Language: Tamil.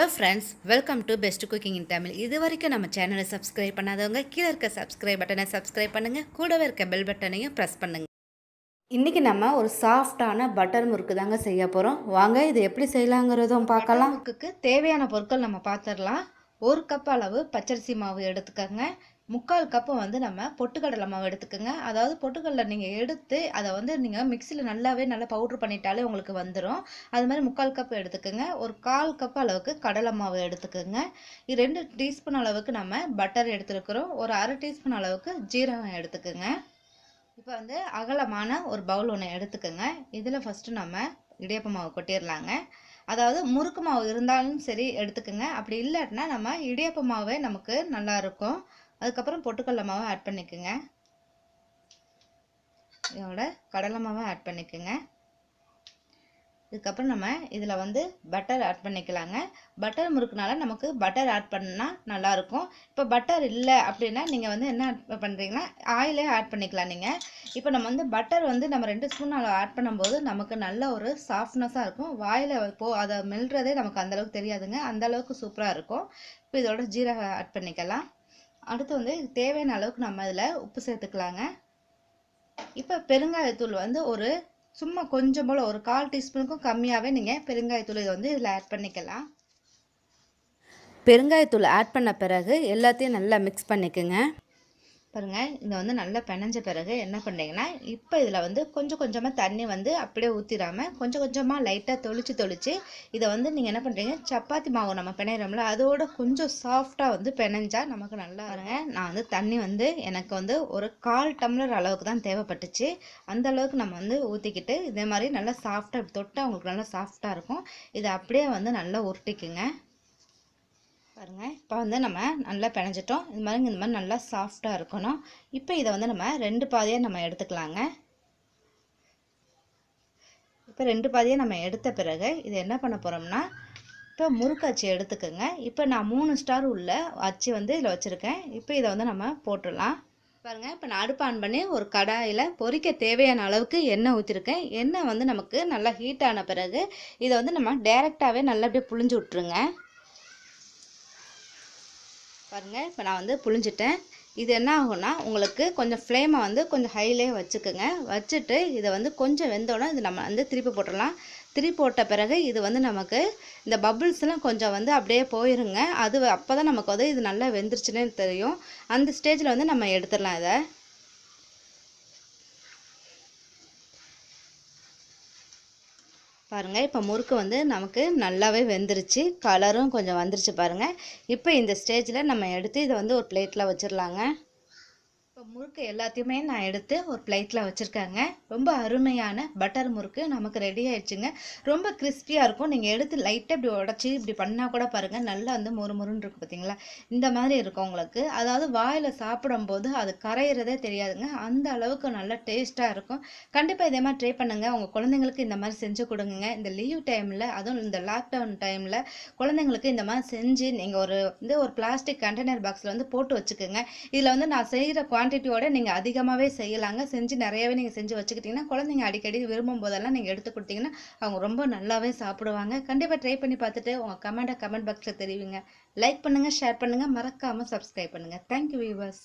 Hello friends, welcome to Best Cooking in Tamil. இது வரைக்கும் நம்ம சேனலை சப்ஸ்கிரைப் பண்ணாதவங்க கீழே இருக்க சப்ஸ்கிரைப் பட்டனை சப்ஸ்கிரைப் பண்ணுங்க, கூடவே இருக்க பெல் பட்டனையும் பிரஸ் பண்ணுங்க. இன்னைக்கு நம்ம ஒரு சாஃப்டான பட்டர் முறுக்கு தாங்க செய்ய போறோம். வாங்க இது எப்படி செய்யலாங்கிறதும் பார்க்கலாம். முறுக்குக்கு தேவையான பொருட்கள் நம்ம பார்த்துடலாம். 1 கப் அளவு பச்சரிசி மாவு எடுத்துக்கோங்க. 3/4 கப்பு வந்து நம்ம பொட்டுக்கடலை மாவு எடுத்துக்கோங்க. அதாவது பொட்டுக்கடலை நீங்கள் எடுத்து அதை நீங்கள் மிக்சியில் நல்லா பவுட்ரு பண்ணிட்டாலே உங்களுக்கு வந்துடும். அது மாதிரி 3/4 கப் எடுத்துக்கோங்க. ஒரு 1/4 கப் அளவுக்கு கடலை மாவு எடுத்துக்கோங்க. 2 டீஸ்பூன் அளவுக்கு நம்ம பட்டர் எடுத்துருக்குறோம். ஒரு 1/2 டீஸ்பூன் அளவுக்கு ஜீரகம் எடுத்துக்கோங்க. இப்போ வந்து அகலமான ஒரு பவுல் ஒன்று எடுத்துக்கோங்க. இதில் ஃபஸ்ட்டு நம்ம இடியாப்ப மாவு கொட்டிடலாங்க. அதாவது முறுக்கு மாவு இருந்தாலும் சரி எடுத்துக்கோங்க. அப்படி இல்லாட்டினா நம்ம இடியாப்ப மாவே நமக்கு நல்லா இருக்கும். அதுக்கப்புறம் பொட்டுக்கடலை மாவை ஆட் பண்ணிக்கோங்க. இதோட கடலை மாவை ஆட் பண்ணிக்கோங்க. இதுக்கப்புறம் நம்ம இதில் வந்து பட்டர் ஆட் பண்ணிக்கலாங்க. பட்டர் முறுக்குனால நமக்கு பட்டர் ஆட் பண்ணால் நல்லாயிருக்கும். இப்போ பட்டர் இல்லை அப்படின்னா நீங்கள் வந்து என்ன ஆட் பண்ணுறீங்கன்னா ஆயிலே ஆட் பண்ணிக்கலாம் நீங்கள். இப்போ நம்ம வந்து பட்டர் வந்து நம்ம 2 ஸ்பூன் ஆட் பண்ணும்போது நமக்கு நல்ல ஒரு சாஃப்ட்னஸாக இருக்கும். வாயில் அதை மெல்றதே நமக்கு அந்தளவுக்கு தெரியாதுங்க. அந்தளவுக்கு சூப்பராக இருக்கும். இப்போ இதோட ஜீரகம் ஆட் பண்ணிக்கலாம். அடுத்து வந்து தேவையான அளவுக்கு நம்ம இதில் உப்பு சேர்த்துக்கலாங்க. இப்போ பெருங்காயத்தூள் வந்து ஒரு சும்மா கொஞ்சம் போல் ஒரு 1/4 டீஸ்பூனுக்கும் கம்மியாகவே நீங்கள் பெருங்காயத்தூள் இதை வந்து இதில் ஆட் பண்ணிக்கலாம். பெருங்காயத்தூள் ஆட் பண்ண பிறகு எல்லாத்தையும் நல்லா மிக்ஸ் பண்ணிக்கோங்க. பாருங்கள், இதை வந்து நல்லா பிணைஞ்ச பிறகு என்ன பண்ணுறீங்கன்னா இப்போ இதில் வந்து கொஞ்சம் கொஞ்சமாக தண்ணி வந்து அப்படியே ஊற்றிடாமல் கொஞ்சம் கொஞ்சமாக லைட்டாக தொளிச்சு இதை வந்து நீங்கள் என்ன பண்ணுறீங்க, சப்பாத்தி மாவு நம்ம பிணையிறோம்ல அதோட கொஞ்சம் சாஃப்டாக வந்து பிணைஞ்சால் நமக்கு நல்லா இருங்க. நான் வந்து தண்ணி வந்து எனக்கு வந்து ஒரு 1/4 டம்ளர் அளவுக்கு தான் தேவைப்பட்டுச்சு. அந்த அளவுக்கு நம்ம வந்து ஊற்றிக்கிட்டு இதே மாதிரி நல்லா சாஃப்டாக தொட்டால் உங்களுக்கு நல்லா சாஃப்டாக இருக்கும். இதை அப்படியே வந்து நல்லா உருட்டிக்குங்க. பாருங்கள், இப்போ வந்து நம்ம நல்லா பிணைஞ்சிட்டோம். இந்த மாதிரி நல்லா சாஃப்டாக இருக்கணும். இப்போ இதை வந்து நம்ம 2 பாதியாக நம்ம எடுத்துக்கலாங்க. இப்போ 2 பாதியாக நம்ம எடுத்த பிறகு இதை என்ன பண்ண போகிறோம்னா இப்போ முறுக்கு அச்சு எடுத்துக்கோங்க. இப்போ நான் 3 ஸ்டார் உள்ள அச்சு வந்து இதில் வச்சுருக்கேன். இப்போ இதை வந்து நம்ம போட்டுடலாம். பாருங்கள், இப்போ நான் அடுப்பு ஆன் பண்ணி ஒரு கடாயில் பொரிக்க தேவையான அளவுக்கு எண்ணெய் ஊற்றிருக்கேன். எண்ணெய் வந்து நமக்கு நல்லா ஹீட் ஆன பிறகு இதை வந்து நம்ம டைரெக்டாகவே நல்லா அப்படியே புழிஞ்சு விட்ருங்க. பாருங்கள், இப்போ நான் வந்து புழிஞ்சிட்டேன். இது என்ன ஆகும்னா உங்களுக்கு கொஞ்சம் ஃப்ளேமை வந்து கொஞ்சம் ஹைலே வச்சுக்கோங்க. வச்சுட்டு இதை வந்து கொஞ்சம் வெந்தோடனே இது நம்ம வந்து திருப்பி போட்டுடலாம். திருப்பி போட்ட பிறகு இது வந்து நமக்கு இந்த பபிள்ஸ்லாம் கொஞ்சம் வந்து அப்படியே போயிருங்க. அது அப்போ தான் நமக்கு வந்து இது நல்லா வெந்துருச்சுன்னே தெரியும். அந்த ஸ்டேஜில் வந்து நம்ம எடுத்துடலாம் இதை. பாருங்கள், இப்போ முறுக்கு வந்து நமக்கு நல்லாவே வெந்துருச்சு. கலரும் கொஞ்சம் வந்துருச்சு பாருங்கள். இப்போ இந்த ஸ்டேஜில் நம்ம எடுத்து இதை வந்து ஒரு பிளேட்டில் வச்சிடலாங்க. இப்போ முறுக்கு எல்லாத்தையுமே நான் எடுத்து ஒரு பிளேட்டில் வச்சுருக்கேங்க. ரொம்ப அருமையான பட்டர் முறுக்கு நமக்கு ரெடி ஆயிடுச்சுங்க. ரொம்ப கிறிஸ்பியாக இருக்கும். நீங்கள் எடுத்து லைட்டாக இப்படி உடச்சி இப்படி பண்ணால் கூட பாருங்கள் நல்லா வந்து முறுமுறுன்னு இருக்கும். பார்த்தீங்களா, இந்த மாதிரி இருக்கும் உங்களுக்கு. அதாவது வாயில் சாப்பிடும்போது அது கரையிறதே தெரியாதுங்க. அந்த அளவுக்கு நல்லா டேஸ்ட்டாக இருக்கும். கண்டிப்பாக இதே மாதிரி ட்ரை பண்ணுங்கள். உங்கள் குழந்தைங்களுக்கு இந்த மாதிரி செஞ்சு கொடுங்க. இந்த லீவ் டைமில், அதுவும் இந்த லாக்டவுன் டைமில் குழந்தைங்களுக்கு இந்த மாதிரி செஞ்சு நீங்கள் ஒரு பிளாஸ்டிக் கண்டெய்னர் பாக்ஸில் வந்து போட்டு வச்சுக்கோங்க. இதில் வந்து நான் செய்கிற குவான்டிட்டியோட நீங்கள் அதிகமாகவே செய்யலாங்க. செஞ்சு நிறையவே நீங்கள் செஞ்சு வச்சுக்கிட்டிங்கன்னா குழந்தைங்க அடிக்கடி விரும்பும் போதெல்லாம் நீங்கள் எடுத்து கொடுத்தீங்கன்னா அவங்க ரொம்ப நல்லாவே சாப்பிடுவாங்க. கண்டிப்பாக ட்ரை பண்ணி பார்த்துட்டு உங்கள் கமெண்ட் பாக்ஸில் தெரிவிங்க. லைக் பண்ணுங்கள், ஷேர் பண்ணுங்கள், மறக்காமல் சப்ஸ்கிரைப் பண்ணுங்கள். Thank you viewers.